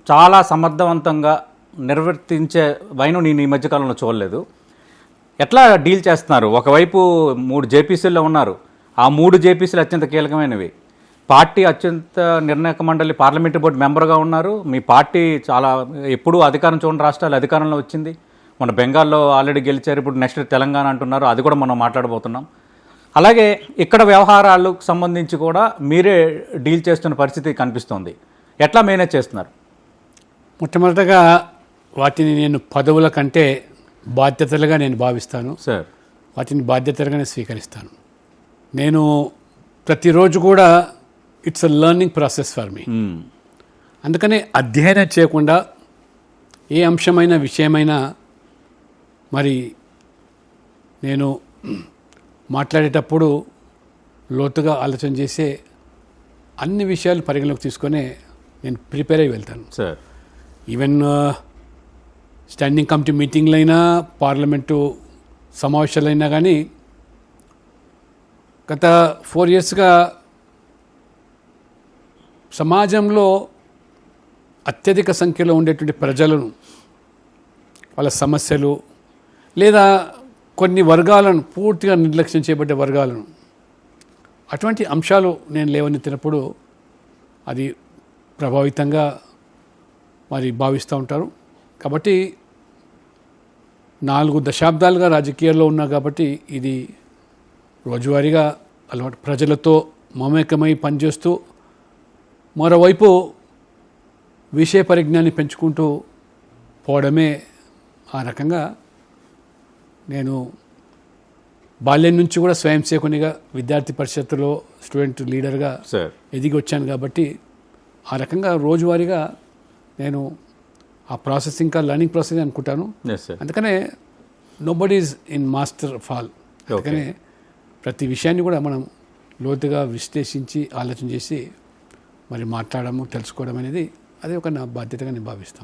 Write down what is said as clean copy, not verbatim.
చాలా సమర్థవంతంగా నిర్వర్తించే వైను నేను ఈ మధ్యకాలంలో చూడలేదు. ఎట్లా డీల్ చేస్తున్నారు? ఒకవైపు 3 జేపీసీల్లో ఉన్నారు. ఆ 3 జేపీసీలు అత్యంత కీలకమైనవి. పార్టీ అత్యంత నిర్ణాయక మండలి పార్లమెంటరీ బోర్డు మెంబర్గా ఉన్నారు. మీ పార్టీ చాలా ఎప్పుడూ అధికారం చూడని రాష్ట్రాలు అధికారంలో వచ్చింది. మన బెంగాల్లో ఆల్రెడీ గెలిచారు. ఇప్పుడు నెక్స్ట్ తెలంగాణ అంటున్నారు. అది కూడా మనం మాట్లాడబోతున్నాం. అలాగే ఇక్కడ వ్యవహారాలకు సంబంధించి కూడా మీరే డీల్ చేస్తున్న పరిస్థితి కనిపిస్తోంది. ఎట్లా మేనేజ్ చేస్తున్నారు? మొట్టమొదటగా వాటిని నేను పదవుల కంటే బాధ్యతలుగా నేను భావిస్తాను సార్. వాటిని బాధ్యతలుగానే స్వీకరిస్తాను. నేను ప్రతిరోజు కూడా it's a learning process for me. అందుకనే అధ్యయనం చేయకుండా ఏ అంశమైన విషయమైనా మరి నేను మాట్లాడేటప్పుడు లోతుగా ఆలోచన చేసే అన్ని విషయాలు పరిగణలోకి తీసుకొని నేను ప్రిపేర్ అయ్యి వెళ్తాను సార్. ఈవెన్ స్టాండింగ్ కమిటీ మీటింగ్లైనా పార్లమెంటు సమావేశాలైనా కానీ గత 4 yearsగా సమాజంలో అత్యధిక సంఖ్యలో ఉండేటువంటి ప్రజలను, వాళ్ళ సమస్యలు లేదా కొన్ని వర్గాలను, పూర్తిగా నిర్లక్ష్యం చేయబడ్డ వర్గాలను, అటువంటి అంశాలు నేను లేవనెత్తినప్పుడు అది ప్రభావితంగా మరి భావిస్తూ ఉంటారు. కాబట్టి 4 దశాబ్దాలుగా రాజకీయాల్లో ఉన్నా కాబట్టి ఇది రోజువారీగా అలవాటు. ప్రజలతో మమేకమై పనిచేస్తూ మరోవైపు విషయ పరిజ్ఞాన్ని పెంచుకుంటూ పోవడమే. ఆ రకంగా నేను బాల్యం నుంచి కూడా స్వయం సేవకునిగా విద్యార్థి పరిషత్తులో స్టూడెంట్ లీడర్గా ఎదిగి వచ్చాను. కాబట్టి ఆ రకంగా రోజువారీగా నేను ఆ ప్రాసెస్ ఇంకా లర్నింగ్ ప్రాసెస్ అనుకుంటాను. అందుకనే nobody is in master of all. అందుకనే ప్రతి విషయాన్ని కూడా మనం లోతుగా విశ్లేషించి ఆలోచన చేసి మరి మాట్లాడము, తెలుసుకోవడం అనేది అది ఒక నా బాధ్యతగా నేను భావిస్తాను.